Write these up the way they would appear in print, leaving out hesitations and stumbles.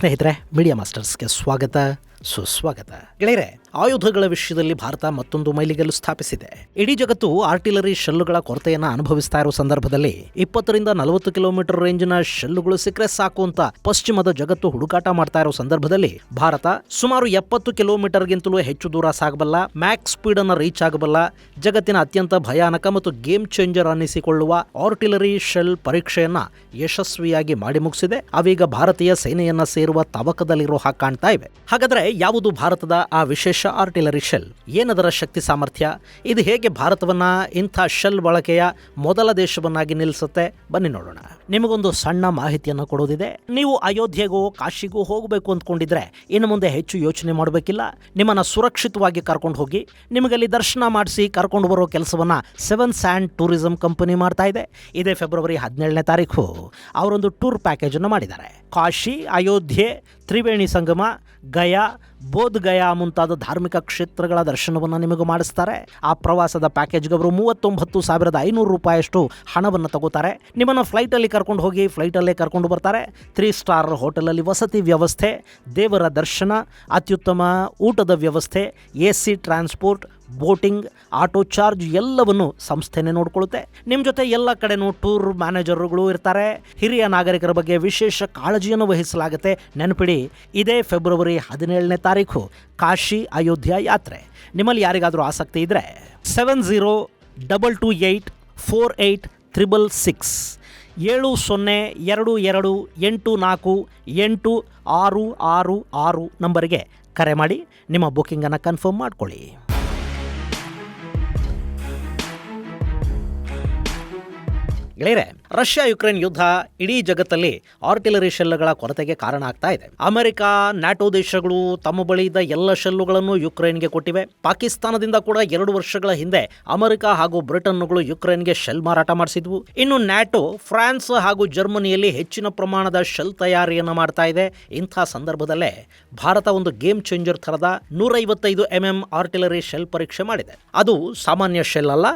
ಸ್ನೇಹಿತರೆ, ಮೀಡಿಯಾ ಮಾಸ್ಟರ್ಸ್ಗೆ ಸ್ವಾಗತ ಸುಸ್ವಾಗತ. ಗೆಳೆಯರೆ, ಆಯುಧಗಳ ವಿಷಯದಲ್ಲಿ ಭಾರತ ಮತ್ತೊಂದು ಮೈಲಿಗಲ್ಲು ಸ್ಥಾಪಿಸಿದೆ. ಇಡೀ ಜಗತ್ತು ಆರ್ಟಿಲರಿ ಶೆಲ್ಲುಗಳ ಕೊರತೆಯನ್ನು ಅನುಭವಿಸ್ತಾ ಇರೋ ಸಂದರ್ಭದಲ್ಲಿ 20ರಿಂದ 40 ಕಿಲೋಮೀಟರ್ ರೇಂಜ್ನ ಶೆಲ್ಲುಗಳು ಸಿಕ್ಕರೆ ಸಾಕು ಅಂತ ಪಶ್ಚಿಮದ ಜಗತ್ತು ಹುಡುಕಾಟ ಮಾಡ್ತಾ ಇರೋ ಸಂದರ್ಭದಲ್ಲಿ ಭಾರತ ಸುಮಾರು 70 ಕಿಲೋಮೀಟರ್ಗಿಂತಲೂ ಹೆಚ್ಚು ದೂರ ಸಾಗಬಲ್ಲ, ಮ್ಯಾಕ್ಸ್ ಸ್ಪೀಡ್ ಅನ್ನು ರೀಚ್ ಆಗಬಲ್ಲ, ಜಗತ್ತಿನ ಅತ್ಯಂತ ಭಯಾನಕ ಮತ್ತು ಗೇಮ್ ಚೇಂಜರ್ ಅನ್ನಿಸಿಕೊಳ್ಳುವ ಆರ್ಟಿಲರಿ ಶೆಲ್ ಪರೀಕ್ಷೆಯನ್ನ ಯಶಸ್ವಿಯಾಗಿ ಮಾಡಿ ಮುಗಿಸಿದೆ. ಅವೀಗ ಭಾರತೀಯ ಸೇನೆಯನ್ನ ಸೇರುವ ತವಕದಲ್ಲಿರೋ ಹಾಗೆ ಕಾಣ್ತಾ ಇವೆ. ಹಾಗಾದ್ರೆ ಯಾವುದು ಭಾರತದ ಆ ವಿಶೇಷ ಆರ್ಟಿಲರಿ ಶೆಲ್? ಏನದರ ಶಕ್ತಿ ಸಾಮರ್ಥ್ಯ? ಇದು ಹೇಗೆ ಭಾರತವನ್ನ ಇಂಥ ಶೆಲ್ ಬಳಕೆಯ ಮೊದಲ ದೇಶವನ್ನಾಗಿ ನಿಲ್ಲಿಸುತ್ತೆ? ಬನ್ನಿ ನೋಡೋಣ. ನಿಮಗೊಂದು ಸಣ್ಣ ಮಾಹಿತಿಯನ್ನು ಕೊಡೋದಿದೆ. ನೀವು ಅಯೋಧ್ಯೆಗೋ ಕಾಶಿಗೋ ಹೋಗಬೇಕು ಅಂದ್ಕೊಂಡಿದ್ರೆ ಇನ್ನು ಮುಂದೆ ಹೆಚ್ಚು ಯೋಚನೆ ಮಾಡಬೇಕಿಲ್ಲ. ನಿಮ್ಮನ್ನ ಸುರಕ್ಷಿತವಾಗಿ ಕರ್ಕೊಂಡು ಹೋಗಿ ನಿಮಗಲ್ಲಿ ದರ್ಶನ ಮಾಡಿಸಿ ಕರ್ಕೊಂಡು ಬರೋ ಕೆಲಸವನ್ನ ಸೆವೆನ್ ಸ್ಯಾಂಡ್ ಟೂರಿಸಂ ಕಂಪನಿ ಮಾಡ್ತಾ ಇದೆ. ಇದೇ ಫೆಬ್ರವರಿ 17ನೇ ತಾರೀಕು ಅವರೊಂದು ಟೂರ್ ಪ್ಯಾಕೇಜ್ ಅನ್ನು ಮಾಡಿದ್ದಾರೆ. ಕಾಶಿ, ಅಯೋಧ್ಯೆ, ತ್ರಿವೇಣಿ ಸಂಗಮ, ಗಯಾ, ಬೋಧ್ ಗಯಾ ಮುಂತಾದ ಧಾರ್ಮಿಕ ಕ್ಷೇತ್ರಗಳ ದರ್ಶನವನ್ನು ನಿಮಗೆ ಮಾಡಿಸ್ತಾರೆ. ಆ ಪ್ರವಾಸದ ಪ್ಯಾಕೇಜ್ಗೆ ಅವರು 39,500 ರೂಪಾಯಿಯಷ್ಟು ಹಣವನ್ನು ತಗೋತಾರೆ. ನಿಮ್ಮನ್ನು ಫ್ಲೈಟಲ್ಲಿ ಕರ್ಕೊಂಡು ಹೋಗಿ ಫ್ಲೈಟಲ್ಲೇ ಕರ್ಕೊಂಡು ಬರ್ತಾರೆ. 3 ಸ್ಟಾರ್ ಹೋಟೆಲಲ್ಲಿ ವಸತಿ ವ್ಯವಸ್ಥೆ, ದೇವರ ದರ್ಶನ, ಅತ್ಯುತ್ತಮ ಊಟದ ವ್ಯವಸ್ಥೆ, AC transport, boating, auto charge ಎಲ್ಲವನ್ನು ಸಂಸ್ಥೆನೇ ನೋಡ್ಕೊಳ್ಳುತ್ತೆ. ನಿಮ್ಮ ಜೊತೆ ಎಲ್ಲ ಕಡೆನೂ ಟೂರ್ ಮ್ಯಾನೇಜರ್ಗಳು ಇರ್ತಾರೆ. ಹಿರಿಯ ನಾಗರಿಕರ ಬಗ್ಗೆ ವಿಶೇಷ ಕಾಳಜಿಯನ್ನು ವಹಿಸಲಾಗುತ್ತೆ. ನೆನಪಿಡಿ, ಇದೇ ಫೆಬ್ರವರಿ 17ನೇ ತಾರೀಕು ಕಾಶಿ ಅಯೋಧ್ಯ ಯಾತ್ರೆ. ನಿಮ್ಮಲ್ಲಿ ಯಾರಿಗಾದರೂ ಆಸಕ್ತಿ ಇದ್ದರೆ 7028483666 7022848666 ನಂಬರಿಗೆ ಕರೆ ಮಾಡಿ ನಿಮ್ಮ ಬುಕ್ಕಿಂಗನ್ನು ಕನ್ಫರ್ಮ್ ಮಾಡ್ಕೊಳ್ಳಿ. ಗೆಳೆಯರೆ, ರಷ್ಯಾ ಯುಕ್ರೇನ್ ಯುದ್ಧ ಇಡೀ ಜಗತ್ತಲ್ಲಿ ಆರ್ಟಿಲರಿ ಶೆಲ್ಗಳ ಕೊರತೆಗೆ ಕಾರಣ ಆಗ್ತಾ ಇದೆ. ಅಮೆರಿಕ, ನ್ಯಾಟೋ ದೇಶಗಳು ತಮ್ಮ ಬಳಿ ಇದ್ದ ಎಲ್ಲ ಶೆಲ್ಲುಗಳನ್ನು ಯುಕ್ರೇನ್ಗೆ ಕೊಟ್ಟಿವೆ. ಪಾಕಿಸ್ತಾನದಿಂದ ಕೂಡ 2 ವರ್ಷಗಳ ಹಿಂದೆ ಅಮೆರಿಕ ಹಾಗೂ ಬ್ರಿಟನ್ಗಳು ಯುಕ್ರೇನ್ಗೆ ಶೆಲ್ ಮಾರಾಟ ಮಾಡಿಸಿದ್ವು. ಇನ್ನು ನ್ಯಾಟೋ, ಫ್ರಾನ್ಸ್ ಹಾಗೂ ಜರ್ಮನಿಯಲ್ಲಿ ಹೆಚ್ಚಿನ ಪ್ರಮಾಣದ ಶೆಲ್ ತಯಾರಿಯನ್ನು ಮಾಡ್ತಾ ಇದೆ. ಇಂಥ ಸಂದರ್ಭದಲ್ಲೇ ಭಾರತ ಒಂದು ಗೇಮ್ ಚೇಂಜರ್ ಥರದ 155 mm ಆರ್ಟಿಲರಿ ಶೆಲ್ ಪರೀಕ್ಷೆ ಮಾಡಿದೆ. ಅದು ಸಾಮಾನ್ಯ ಶೆಲ್ ಅಲ್ಲ,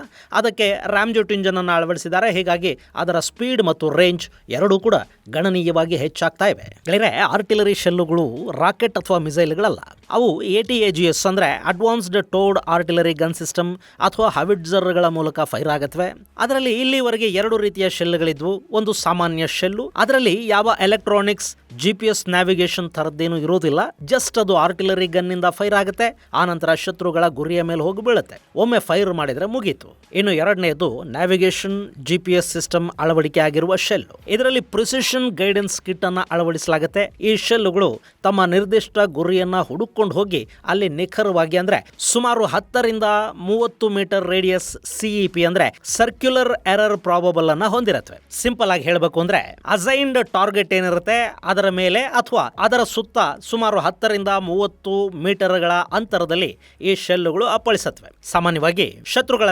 ಅದಕ್ಕೆ ರಾಮ್ಜೆಟ್ ಇಂಜನ್ ಅನ್ನು ಅಳವಡಿಸಿದ್ದಾರೆ. ಹೀಗಾಗಿ ಅದರ ಸ್ಪೀಡ್ ಮತ್ತು ರೇಂಜ್ ಎರಡೂ ಕೂಡ ಗಣನೀಯವಾಗಿ ಹೆಚ್ಚಾಗ್ತಾ ಇವೆ. ಗೆಳೆಯರೆ, ಆರ್ಟಿಲರಿ ಶೆಲ್ಲುಗಳು ರಾಕೆಟ್ ಅಥವಾ ಮಿಸೈಲ್ಗಳಲ್ಲ. ಅವು ATAGS ಅಂದರೆ advanced toad artillery gun system ಅಥವಾ ಹವಿಟ್ಜರ್ಗಳ ಮೂಲಕ ಫೈರ್ ಆಗತ್ವೆ. ಅದರಲ್ಲಿ ಇಲ್ಲಿವರೆಗೆ 2 ರೀತಿಯ ಶೆಲ್ಗಳಿದ್ವು. ಒಂದು ಸಾಮಾನ್ಯ ಶೆಲ್ಲು, ಅದರಲ್ಲಿ ಯಾವ ಎಲೆಕ್ಟ್ರಾನಿಕ್ಸ್, GPS ನ್ಯಾವಿಗೇಷನ್ ಥರದ್ದೇನು ಇರೋದಿಲ್ಲ. ಜಸ್ಟ್ ಅದು ಆರ್ಟಿಲರಿ ಗನ್ನಿಂದ ಫೈರ್ ಆಗುತ್ತೆ. ಆನಂತರ ಶತ್ರುಗಳ ಗುರಿಯ ಮೇಲೆ ಹೋಗಿ ಬೀಳುತ್ತೆ. ಒಮ್ಮೆ ಫೈರ್ ಮಾಡಿದರೆ ಮುಗೀತು. ಇನ್ನು ಎರಡನೆಯದು ನ್ಯಾವಿಗೇಷನ್ GPS ಸಿಸ್ಟಮ್ ಅಳವಡಿಕೆ ಆಗಿರುವ ಶೆಲ್. ಇದರಲ್ಲಿ ಪ್ರಿಸಿಷನ್ ಗೈಡೆನ್ಸ್ ಕಿಟ್ ಅನ್ನ ಅಳವಡಿಸಲಾಗುತ್ತೆ. ಈ ಶೆಲ್ಲುಗಳು ತಮ್ಮ ನಿರ್ದಿಷ್ಟ ಗುರಿಯನ್ನ ಹುಡುಕೊಂಡು ಹೋಗಿ ಅಲ್ಲಿ ನಿಖರವಾಗಿ ಅಂದ್ರೆ ಸುಮಾರು 10ರಿಂದ 30 ಮೀಟರ್ ರೇಡಿಯಸ್ CEP ಅಂದ್ರೆ ಸರ್ಕ್ಯುಲರ್ ಎರರ್ ಪ್ರಾಬಬಲ್ ಅನ್ನ ಹೊಂದಿರತ್ವೆ. ಸಿಂಪಲ್ ಆಗಿ ಹೇಳಬೇಕು ಅಂದ್ರೆ ಅಸೈನ್ಡ್ ಟಾರ್ಗೆಟ್ ಏನಿರುತ್ತೆ ಅದರ ಮೇಲೆ ಅಥವಾ ಅದರ ಸುತ್ತ ಸುಮಾರು 10ರಿಂದ 30 ಮೀಟರ್ಗಳ ಅಂತರದಲ್ಲಿ ಈ ಶೆಲ್ಲುಗಳು ಅಪ್ಪಳಿಸತ್ವೆ. ಸಾಮಾನ್ಯವಾಗಿ ಶತ್ರುಗಳ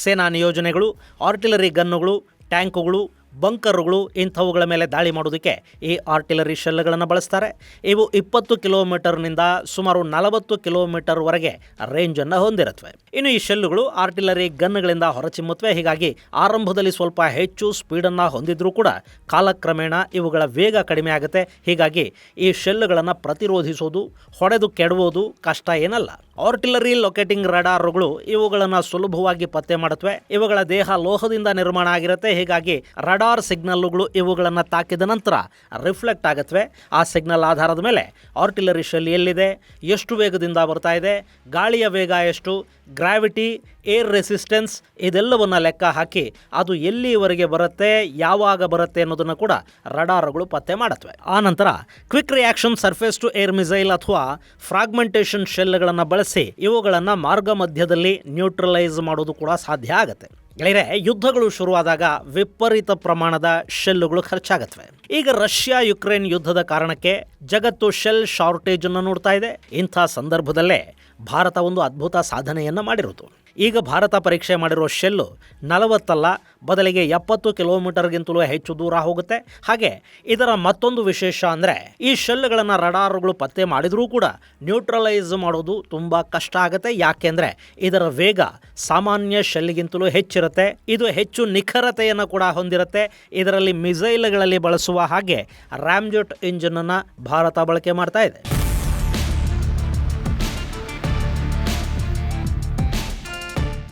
ಸೇನಾ ನಿಯೋಜನೆಗಳು, ಆರ್ಟಿಲರಿ ಗನ್ನುಗಳು, ಟ್ಯಾಂಕುಗಳು, ಬಂಕರುಗಳು ಇಂಥವುಗಳ ಮೇಲೆ ದಾಳಿ ಮಾಡೋದಕ್ಕೆ ಈ ಆರ್ಟಿಲರಿ ಶೆಲ್ಗಳನ್ನು ಬಳಸ್ತಾರೆ. ಇವು 20 ಕಿಲೋಮೀಟರ್ನಿಂದ ಸುಮಾರು 40 ಕಿಲೋಮೀಟರ್ವರೆಗೆ ರೇಂಜನ್ನು ಹೊಂದಿರುತ್ತವೆ. ಇನ್ನು ಈ ಶೆಲ್ಲುಗಳು ಆರ್ಟಿಲರಿ ಗನ್ಗಳಿಂದ ಹೊರಚಿಮ್ಮುತ್ತವೆ. ಹೀಗಾಗಿ ಆರಂಭದಲ್ಲಿ ಸ್ವಲ್ಪ ಹೆಚ್ಚು ಸ್ಪೀಡನ್ನು ಹೊಂದಿದ್ರೂ ಕೂಡ ಕಾಲಕ್ರಮೇಣ ಇವುಗಳ ವೇಗ ಕಡಿಮೆ ಆಗುತ್ತೆ. ಹೀಗಾಗಿ ಈ ಶೆಲ್ಲುಗಳನ್ನು ಪ್ರತಿರೋಧಿಸೋದು, ಹೊಡೆದು ಕೆಡವೋದು ಕಷ್ಟ ಏನಲ್ಲ. ಆರ್ಟಿಲರಿ ಲೊಕೇಟಿಂಗ್ ರಡಾರ್ಗಳು ಇವುಗಳನ್ನು ಸುಲಭವಾಗಿ ಪತ್ತೆ ಮಾಡುತ್ತವೆ. ಇವುಗಳ ದೇಹ ಲೋಹದಿಂದ ನಿರ್ಮಾಣ ಆಗಿರುತ್ತೆ. ಹೀಗಾಗಿ ರಡಾರ್ ಸಿಗ್ನಲ್ಗಳು ಇವುಗಳನ್ನು ತಾಕಿದ ನಂತರ ರಿಫ್ಲೆಕ್ಟ್ ಆಗುತ್ತವೆ. ಆ ಸಿಗ್ನಲ್ ಆಧಾರದ ಮೇಲೆ ಆರ್ಟಿಲರಿ ಶೆಲ್ ಎಲ್ಲಿದೆ, ಎಷ್ಟು ವೇಗದಿಂದ ಬರ್ತಾ ಇದೆ, ಗಾಳಿಯ ವೇಗ ಎಷ್ಟು, ಗ್ರಾವಿಟಿ, ಏರ್ ರೆಸಿಸ್ಟೆನ್ಸ್ ಇದೆಲ್ಲವನ್ನು ಲೆಕ್ಕ ಹಾಕಿ ಅದು ಎಲ್ಲಿವರೆಗೆ ಬರುತ್ತೆ, ಯಾವಾಗ ಬರುತ್ತೆ ಅನ್ನೋದನ್ನು ಕೂಡ ರಡಾರ್ಗಳು ಪತ್ತೆ ಮಾಡುತ್ತವೆ. ಆ ನಂತರ quick reaction surface to air missile ಅಥವಾ ಫ್ರಾಗ್ಮೆಂಟೇಷನ್ ಶೆಲ್ಗಳನ್ನು ಬಳಸಿ ಇವುಗಳನ್ನು ಮಾರ್ಗ ಮಧ್ಯದಲ್ಲಿ ನ್ಯೂಟ್ರಲೈಸ್ ಮಾಡೋದು ಕೂಡ ಸಾಧ್ಯ ಆಗುತ್ತೆ. ಗೆಳೆಯರೆ, ಯುದ್ಧಗಳು ಶುರುವಾದಾಗ ವಿಪರೀತ ಪ್ರಮಾಣದ ಶೆಲ್ಲುಗಳು ಖರ್ಚಾಗತ್ವೆ. ಈಗ ರಷ್ಯಾ ಯುಕ್ರೇನ್ ಯುದ್ಧದ ಕಾರಣಕ್ಕೆ ಜಗತ್ತು ಶೆಲ್ ಶಾರ್ಟೇಜ್ ಅನ್ನು ನೋಡ್ತಾ ಇದೆ. ಇಂಥ ಸಂದರ್ಭದಲ್ಲೇ ಭಾರತ ಒಂದು ಅದ್ಭುತ ಸಾಧನೆಯನ್ನು ಮಾಡಿರುವುದು. ಈಗ ಭಾರತ ಪರೀಕ್ಷೆ ಮಾಡಿರೋ ಶೆಲ್ಲು 40 ಅಲ್ಲ, ಬದಲಿಗೆ 70 ಕಿಲೋಮೀಟರ್ಗಿಂತಲೂ ಹೆಚ್ಚು ದೂರ ಹೋಗುತ್ತೆ. ಹಾಗೆ ಇದರ ಮತ್ತೊಂದು ವಿಶೇಷ ಅಂದರೆ ಈ ಶೆಲ್ಗಳನ್ನು ರಡಾರ್ಗಳು ಪತ್ತೆ ಮಾಡಿದರೂ ಕೂಡ ನ್ಯೂಟ್ರಲೈಸ್ ಮಾಡೋದು ತುಂಬ ಕಷ್ಟ ಆಗುತ್ತೆ. ಯಾಕೆಂದರೆ ಇದರ ವೇಗ ಸಾಮಾನ್ಯ ಶೆಲ್ಗಿಂತಲೂ ಹೆಚ್ಚಿರುತ್ತೆ. ಇದು ಹೆಚ್ಚು ನಿಖರತೆಯನ್ನು ಕೂಡ ಹೊಂದಿರುತ್ತೆ. ಇದರಲ್ಲಿ ಮಿಸೈಲ್ಗಳಲ್ಲಿ ಬಳಸುವ ಹಾಗೆ ರಾಮ್ಜೆಟ್ ಇಂಜಿನನ್ನು ಭಾರತ ಬಳಕೆ ಮಾಡ್ತಾ ಇದೆ.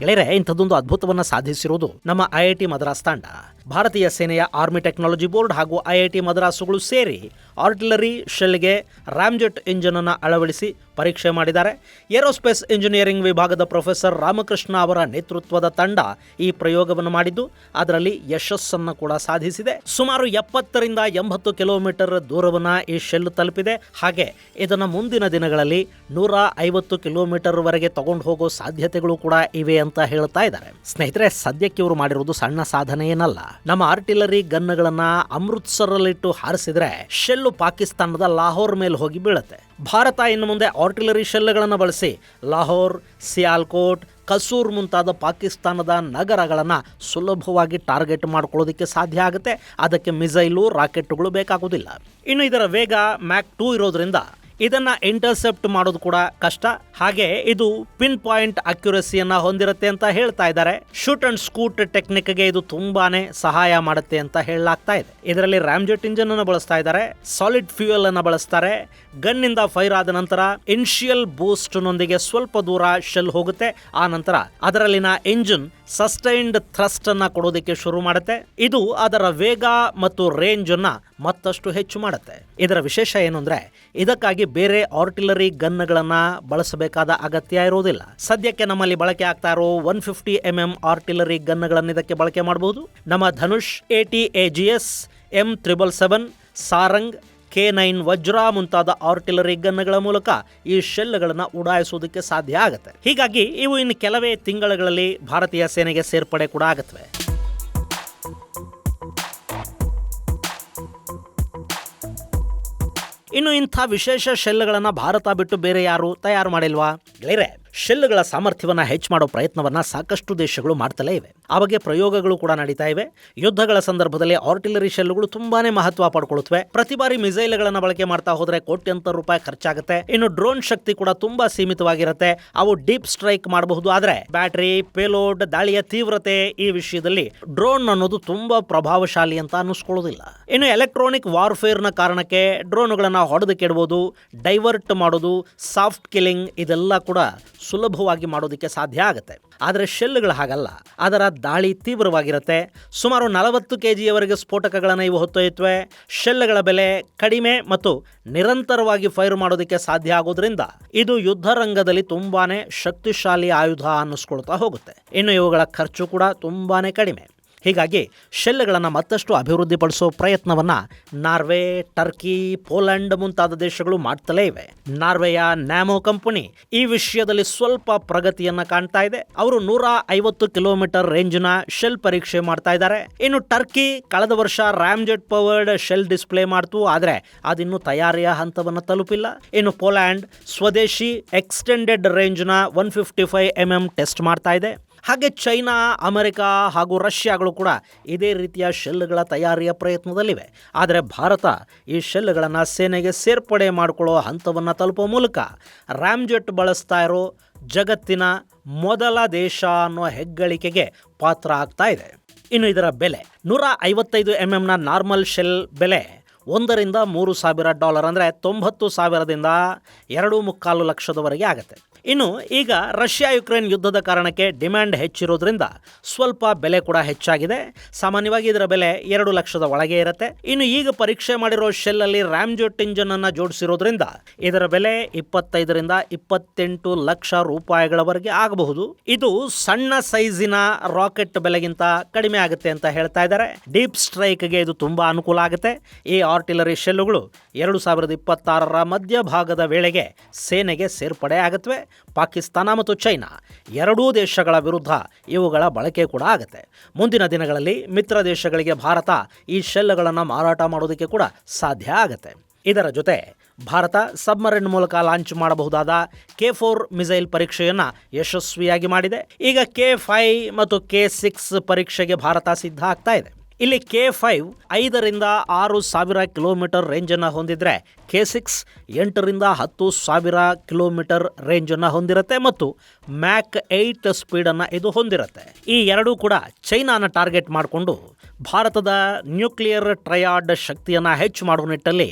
ಗೆಳೆಯರೆ, ಇಂಥದ್ದೊಂದು ಅದ್ಭುತವನ್ನು ಸಾಧಿಸಿರುವುದು ನಮ್ಮ IIT ಮದ್ರಾಸ್ ತಂಡ. ಭಾರತೀಯ ಸೇನೆಯ ಆರ್ಮಿ ಟೆಕ್ನಾಲಜಿ ಬೋರ್ಡ್ ಹಾಗೂ IIT ಮದ್ರಾಸುಗಳು ಸೇರಿ ಆರ್ಟಿಲರಿ ಶೆಲ್ಗೆ ರಾಮ್ಜೆಟ್ ಇಂಜಿನನ್ನು ಅಳವಡಿಸಿ ಪರೀಕ್ಷೆ ಮಾಡಿದ್ದಾರೆ. ಏರೋಸ್ಪೇಸ್ ಇಂಜಿನಿಯರಿಂಗ್ ವಿಭಾಗದ ಪ್ರೊಫೆಸರ್ ರಾಮಕೃಷ್ಣ ಅವರ ನೇತೃತ್ವದ ತಂಡ ಈ ಪ್ರಯೋಗವನ್ನು ಮಾಡಿದ್ದು ಅದರಲ್ಲಿ ಯಶಸ್ಸನ್ನು ಕೂಡ ಸಾಧಿಸಿದೆ. ಸುಮಾರು 70ರಿಂದ 80 ಕಿಲೋಮೀಟರ್ ದೂರವನ್ನು ಈ ಶೆಲ್ ತಲುಪಿದೆ. ಹಾಗೆ ಇದನ್ನು ಮುಂದಿನ ದಿನಗಳಲ್ಲಿ 150 ಕಿಲೋಮೀಟರ್ ವರೆಗೆ ತಗೊಂಡು ಹೋಗೋ ಸಾಧ್ಯತೆಗಳು ಕೂಡ ಇವೆ ಅಂತ ಹೇಳ್ತಾ ಇದ್ದಾರೆ. ಸ್ನೇಹಿತರೆ, ಸದ್ಯಕ್ಕೆ ಇವರು ಮಾಡಿರೋದು ಸಣ್ಣ ಸಾಧನೆ ಏನಲ್ಲ. ನಮ್ಮ ಆರ್ಟಿಲರಿ ಗನ್ಗಳನ್ನ ಅಮೃತ್ಸರಲ್ಲಿಟ್ಟು ಹಾರಿಸಿದ್ರೆ ಶೆಲ್ಲು ಪಾಕಿಸ್ತಾನದ ಲಾಹೋರ್ ಮೇಲೆ ಹೋಗಿ ಬೀಳುತ್ತೆ. ಭಾರತ ಇನ್ನು ಮುಂದೆ ಆರ್ಟಿಲರಿ ಶೆಲ್ಗಳನ್ನು ಬಳಸಿ ಲಾಹೋರ್, ಸಿಯಾಲ್ಕೋಟ್, ಕಸೂರ್ ಮುಂತಾದ ಪಾಕಿಸ್ತಾನದ ನಗರಗಳನ್ನು ಸುಲಭವಾಗಿ ಟಾರ್ಗೆಟ್ ಮಾಡ್ಕೊಳ್ಳೋದಕ್ಕೆ ಸಾಧ್ಯ ಆಗುತ್ತೆ. ಅದಕ್ಕೆ ಮಿಸೈಲು, ರಾಕೆಟ್ಗಳು ಬೇಕಾಗುವುದಿಲ್ಲ. ಇನ್ನು ಇದರ ವೇಗ ಮ್ಯಾಕ್ 2 ಇರೋದ್ರಿಂದ ಇದನ್ನು ಇಂಟರ್ಸೆಪ್ಟ್ ಮಾಡೋದು ಕೂಡ ಕಷ್ಟ. ಹಾಗೆ ಇದು ಪಿನ್ ಪಾಯಿಂಟ್ ಅಕ್ಯುರಸಿಯನ್ನು ಹೊಂದಿರುತ್ತೆ ಅಂತ ಹೇಳ್ತಾ ಇದ್ದಾರೆ. ಶೂಟ್ ಅಂಡ್ ಸ್ಕೂಟ್ ಟೆಕ್ನಿಕ್ಗೆ ಇದು ತುಂಬಾನೇ ಸಹಾಯ ಮಾಡುತ್ತೆ ಅಂತ ಹೇಳಲಾಗ್ತಾ ಇದೆ. ಇದರಲ್ಲಿ ರಾಮ್ಜೆಟ್ ಇಂಜಿನ್ ಅನ್ನು ಬಳಸ್ತಾ ಇದ್ದಾರೆ, ಸಾಲಿಡ್ ಫ್ಯೂಯಲ್ ಅನ್ನು ಬಳಸ್ತಾರೆ. ಗನ್ನಿಂದ ಫೈರ್ ಆದ ನಂತರ ಇನಿಷಿಯಲ್ ಬೂಸ್ಟ್ ನೊಂದಿಗೆ ಸ್ವಲ್ಪ ದೂರ ಶೆಲ್ ಹೋಗುತ್ತೆ. ಆ ನಂತರ ಅದರಲ್ಲಿನ ಇಂಜಿನ್ ಸಸ್ಟೈನ್ಡ್ ಥ್ರಸ್ಟ್ ಅನ್ನ ಕೊಡೋದಕ್ಕೆ ಶುರು ಮಾಡುತ್ತೆ. ಇದು ಅದರ ವೇಗ ಮತ್ತು ರೇಂಜ್ ಅನ್ನ ಮತ್ತಷ್ಟು ಹೆಚ್ಚು ಮಾಡುತ್ತೆ. ಇದರ ವಿಶೇಷ ಏನು ಅಂದ್ರೆ ಇದಕ್ಕಾಗಿ ಬೇರೆ ಆರ್ಟಿಲರಿ ಗನ್ಗಳನ್ನ ಬಳಸಬೇಕಾದ ಅಗತ್ಯ ಇರುವುದಿಲ್ಲ. ಸದ್ಯಕ್ಕೆ ನಮ್ಮಲ್ಲಿ ಬಳಕೆ ಆಗ್ತಾ ಇರೋ 150 mm ಆರ್ಟಿಲರಿ ಗನ್ಗಳನ್ನು ಇದಕ್ಕೆ ಬಳಕೆ ಮಾಡಬಹುದು. ನಮ್ಮ Dhanush, AT-AGS, M777, Sarang, K9 ವಜ್ರ ಮುಂತಾದ ಆರ್ಟಿಲರಿ ಗನ್ಗಳ ಮೂಲಕ ಈ ಶೆಲ್ಗಳನ್ನು ಉಡಾಯಿಸುವುದಕ್ಕೆ ಸಾಧ್ಯ ಆಗುತ್ತೆ. ಹೀಗಾಗಿ ಇವು ಇನ್ನು ಕೆಲವೇ ತಿಂಗಳುಗಳಲ್ಲಿ ಭಾರತೀಯ ಸೇನೆಗೆ ಸೇರ್ಪಡೆ ಕೂಡ ಆಗುತ್ತವೆ. ಇನ್ನು ಇಂಥ ವಿಶೇಷ ಶೆಲ್ಗಳನ್ನು ಭಾರತ ಬಿಟ್ಟು ಬೇರೆ ಯಾರು ತಯಾರು ಮಾಡಿಲ್ವಾ? ಗೆಳೆಯರೆ, ಶೆಲ್ಗಳ ಸಾಮರ್ಥ್ಯವನ್ನು ಹೆಚ್ಚು ಮಾಡೋ ಪ್ರಯತ್ನವನ್ನು ಸಾಕಷ್ಟು ದೇಶಗಳು ಮಾಡ್ತಲೇ ಇವೆ. ಆ ಬಗ್ಗೆ ಪ್ರಯೋಗಗಳು ಕೂಡ ನಡೀತಾ ಇವೆ. ಯುದ್ಧಗಳ ಸಂದರ್ಭದಲ್ಲಿ ಆರ್ಟಿಲರಿ ಶೆಲ್ಗಳು ತುಂಬಾನೇ ಮಹತ್ವ ಪಡ್ಕೊಳ್ಳುತ್ತವೆ. ಪ್ರತಿ ಬಾರಿ ಮಿಸೈಲ್ಗಳನ್ನು ಬಳಕೆ ಮಾಡ್ತಾ ಹೋದ್ರೆ ಕೋಟ್ಯಂತರ ರೂಪಾಯಿ ಖರ್ಚಾಗುತ್ತೆ. ಇನ್ನು ಡ್ರೋನ್ ಶಕ್ತಿ ಕೂಡ ತುಂಬಾ ಸೀಮಿತವಾಗಿರುತ್ತೆ. ಅವು ಡೀಪ್ ಸ್ಟ್ರೈಕ್ ಮಾಡಬಹುದು. ಆದ್ರೆ ಬ್ಯಾಟರಿ, ಪೇಲೋಡ್, ದಾಳಿಯ ತೀವ್ರತೆ ಈ ವಿಷಯದಲ್ಲಿ ಡ್ರೋನ್ ಅನ್ನೋದು ತುಂಬಾ ಪ್ರಭಾವಶಾಲಿ ಅಂತ ಅನ್ನಿಸ್ಕೊಳ್ಳೋದಿಲ್ಲ. ಇನ್ನು ಎಲೆಕ್ಟ್ರಾನಿಕ್ ವಾರ್ಫೇರ್ನ ಕಾರಣಕ್ಕೆ ಡ್ರೋನ್ಗಳನ್ನು ಹೊಡೆದು ಕೆಡಬಹುದು, ಡೈವರ್ಟ್ ಮಾಡೋದು, ಸಾಫ್ಟ್ ಕಿಲ್ಲಿಂಗ್ ಇದೆಲ್ಲ ಕೂಡ ಸುಲಭವಾಗಿ ಮಾಡೋದಕ್ಕೆ ಸಾಧ್ಯ ಆಗುತ್ತೆ. ಆದರೆ ಶೆಲ್ಗಳು ಹಾಗಲ್ಲ. ಅದರ ದಾಳಿ ತೀವ್ರವಾಗಿರುತ್ತೆ. ಸುಮಾರು 40 kgಯವರೆಗೆ ಸ್ಫೋಟಕಗಳನ್ನು ಇವು ಹೊತ್ತೊಯ್ಯುತ್ತವೆ. ಶೆಲ್ಗಳ ಬೆಲೆ ಕಡಿಮೆ ಮತ್ತು ನಿರಂತರವಾಗಿ ಫೈರ್ ಮಾಡೋದಕ್ಕೆ ಸಾಧ್ಯ ಆಗೋದ್ರಿಂದ ಇದು ಯುದ್ಧ ರಂಗದಲ್ಲಿ ತುಂಬಾನೇ ಶಕ್ತಿಶಾಲಿ ಆಯುಧ ಅನ್ನಿಸ್ಕೊಳ್ತಾ ಹೋಗುತ್ತೆ. ಇನ್ನು ಇವುಗಳ ಖರ್ಚು ಕೂಡ ತುಂಬಾನೇ ಕಡಿಮೆ. ಹೀಗಾಗಿ ಶೆಲ್ಗಳನ್ನು ಮತ್ತಷ್ಟು ಅಭಿವೃದ್ಧಿಪಡಿಸೋ ಪ್ರಯತ್ನವನ್ನು ನಾರ್ವೆ, ಟರ್ಕಿ, ಪೋಲೆಂಡ್ ಮುಂತಾದ ದೇಶಗಳು ಮಾಡ್ತಲೇ ಇವೆ. ನಾರ್ವೆಯ ನ್ಯಾಮೋ ಕಂಪನಿ ಈ ವಿಷಯದಲ್ಲಿ ಸ್ವಲ್ಪ ಪ್ರಗತಿಯನ್ನು ಕಾಣ್ತಾ ಇದೆ. ಅವರು 150 ಕಿಲೋಮೀಟರ್ ರೇಂಜ್ನ ಶೆಲ್ ಪರೀಕ್ಷೆ ಮಾಡ್ತಾ ಇದ್ದಾರೆ. ಇನ್ನು ಟರ್ಕಿ ಕಳೆದ ವರ್ಷ ರಾಮ್ಜೆಟ್ ಪವರ್ಡ್ ಶೆಲ್ ಡಿಸ್ಪ್ಲೇ ಮಾಡ್ತು, ಆದರೆ ಅದಿನ್ನೂ ತಯಾರಿಯ ಹಂತವನ್ನು ತಲುಪಿಲ್ಲ. ಇನ್ನು ಪೋಲ್ಯಾಂಡ್ ಸ್ವದೇಶಿ ಎಕ್ಸ್ಟೆಂಡೆಡ್ ರೇಂಜ್ನ 155 mm ಟೆಸ್ಟ್ ಮಾಡ್ತಾ ಇದೆ. ಹಾಗೆ ಚೈನಾ, ಅಮೆರಿಕ ಹಾಗೂ ರಷ್ಯಾಗಳು ಕೂಡ ಇದೇ ರೀತಿಯ ಶೆಲ್ಗಳ ತಯಾರಿಯ ಪ್ರಯತ್ನದಲ್ಲಿವೆ. ಆದರೆ ಭಾರತ ಈ ಶೆಲ್ಗಳನ್ನು ಸೇನೆಗೆ ಸೇರ್ಪಡೆ ಮಾಡಿಕೊಳ್ಳೋ ಹಂತವನ್ನು ತಲುಪೋ ಮೂಲಕ ರಾಮ್ಜೆಟ್ ಬಳಸ್ತಾ ಇರೋ ಜಗತ್ತಿನ ಮೊದಲ ದೇಶ ಅನ್ನೋ ಹೆಗ್ಗಳಿಕೆಗೆ ಪಾತ್ರ ಆಗ್ತಾ ಇದೆ. ಇನ್ನು ಇದರ ಬೆಲೆ 155 mm ನಾರ್ಮಲ್ ಶೆಲ್ ಬೆಲೆ $1,000-3,000 ಅಂದರೆ $90,000ದಿಂದ $2.25 ಲಕ್ಷದವರೆಗೆ ಆಗುತ್ತೆ. ಇನ್ನು ಈಗ ರಷ್ಯಾ ಯುಕ್ರೇನ್ ಯುದ್ಧದ ಕಾರಣಕ್ಕೆ ಡಿಮ್ಯಾಂಡ್ ಹೆಚ್ಚಿರೋದ್ರಿಂದ ಸ್ವಲ್ಪ ಬೆಲೆ ಕೂಡ ಹೆಚ್ಚಾಗಿದೆ. ಸಾಮಾನ್ಯವಾಗಿ ಇದರ ಬೆಲೆ 2 ಲಕ್ಷದ ಒಳಗೆ ಇರುತ್ತೆ. ಇನ್ನು ಈಗ ಪರೀಕ್ಷೆ ಮಾಡಿರೋ ಶೆಲ್ಲಲ್ಲಿ ರಾಮ್ಜೆಟ್ ಇಂಜಿನ್ ಅನ್ನು ಜೋಡಿಸಿರೋದ್ರಿಂದ ಇದರ ಬೆಲೆ 25ರಿಂದ 28 ಲಕ್ಷ ರೂಪಾಯಿಗಳವರೆಗೆ ಆಗಬಹುದು. ಇದು ಸಣ್ಣ ಸೈಜಿನ ರಾಕೆಟ್ ಬೆಲೆಗಿಂತ ಕಡಿಮೆ ಆಗುತ್ತೆ ಅಂತ ಹೇಳ್ತಾ ಇದ್ದಾರೆ. ಡೀಪ್ ಸ್ಟ್ರೈಕ್ಗೆ ಇದು ತುಂಬಾ ಅನುಕೂಲ ಆಗುತ್ತೆ. ಈ ಆರ್ಟಿಲರಿ ಶೆಲ್ಲುಗಳು 2026ರ ಮಧ್ಯಭಾಗದ ವೇಳೆಗೆ ಸೇನೆಗೆ ಸೇರ್ಪಡೆ ಆಗುತ್ತವೆ. ಪಾಕಿಸ್ತಾನ ಮತ್ತು ಚೈನಾ ಎರಡೂ ದೇಶಗಳ ವಿರುದ್ಧ ಇವುಗಳ ಬಳಕೆ ಕೂಡ ಆಗುತ್ತೆ. ಮುಂದಿನ ದಿನಗಳಲ್ಲಿ ಮಿತ್ರ ದೇಶಗಳಿಗೆ ಭಾರತ ಈ ಶೆಲ್ಗಳನ್ನು ಮಾರಾಟ ಮಾಡೋದಕ್ಕೆ ಕೂಡ ಸಾಧ್ಯ ಆಗುತ್ತೆ. ಇದರ ಜೊತೆ ಭಾರತ ಸಬ್ಮರಿನ್ ಮೂಲಕ ಲಾಂಚ್ ಮಾಡಬಹುದಾದ K4 ಮಿಸೈಲ್ ಪರೀಕ್ಷೆಯನ್ನು ಯಶಸ್ವಿಯಾಗಿ ಮಾಡಿದೆ. ಈಗ K5 ಮತ್ತು K6 ಪರೀಕ್ಷೆಗೆ ಭಾರತ ಸಿದ್ಧ ಆಗ್ತಾ ಇದೆ. ಇಲ್ಲಿ K5 5ರಿಂದ 6,000 ಕಿಲೋಮೀಟರ್ ರೇಂಜನ್ನು ಹೊಂದಿದ್ರೆ K6 8ರಿಂದ 10,000 ಕಿಲೋಮೀಟರ್ ರೇಂಜನ್ನು ಹೊಂದಿರುತ್ತೆ ಮತ್ತು ಮ್ಯಾಕ್ 8 ಸ್ಪೀಡನ್ನು ಇದು ಹೊಂದಿರುತ್ತೆ. ಈ ಎರಡೂ ಕೂಡ ಚೈನಾನ ಟಾರ್ಗೆಟ್ ಮಾಡಿಕೊಂಡು ಭಾರತದ ನ್ಯೂಕ್ಲಿಯರ್ ಟ್ರಯಾಡ್ ಶಕ್ತಿಯನ್ನು ಹೆಚ್ಚು ಮಾಡುವ ನಿಟ್ಟಲ್ಲಿ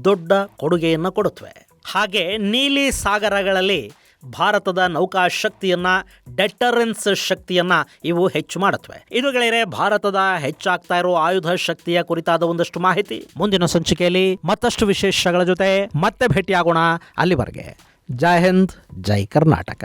ದೊಡ್ಡ ಕೊಡುಗೆಯನ್ನು ಕೊಡುತ್ತವೆ. ಹಾಗೆ ನೀಲಿ ಸಾಗರಗಳಲ್ಲಿ ಭಾರತದ ನೌಕಾ ಶಕ್ತಿಯನ್ನು, ಡೆಟರೆನ್ಸ್ ಶಕ್ತಿಯನ್ನು ಇವು ಹೆಚ್ಚು ಮಾಡುತ್ತವೆ. ಇದು ಗೆಳೆಯರೆ ಭಾರತದ ಹೆಚ್ಚಾಗ್ತಾ ಇರೋ ಆಯುಧ ಶಕ್ತಿಯ ಕುರಿತಾದ ಒಂದಷ್ಟು ಮಾಹಿತಿ. ಮುಂದಿನ ಸಂಚಿಕೆಯಲ್ಲಿ ಮತ್ತಷ್ಟು ವಿಶೇಷಗಳ ಜೊತೆ ಮತ್ತೆ ಭೇಟಿಯಾಗೋಣ. ಅಲ್ಲಿವರೆಗೆ ಜೈ ಹಿಂದ್, ಜೈ ಕರ್ನಾಟಕ.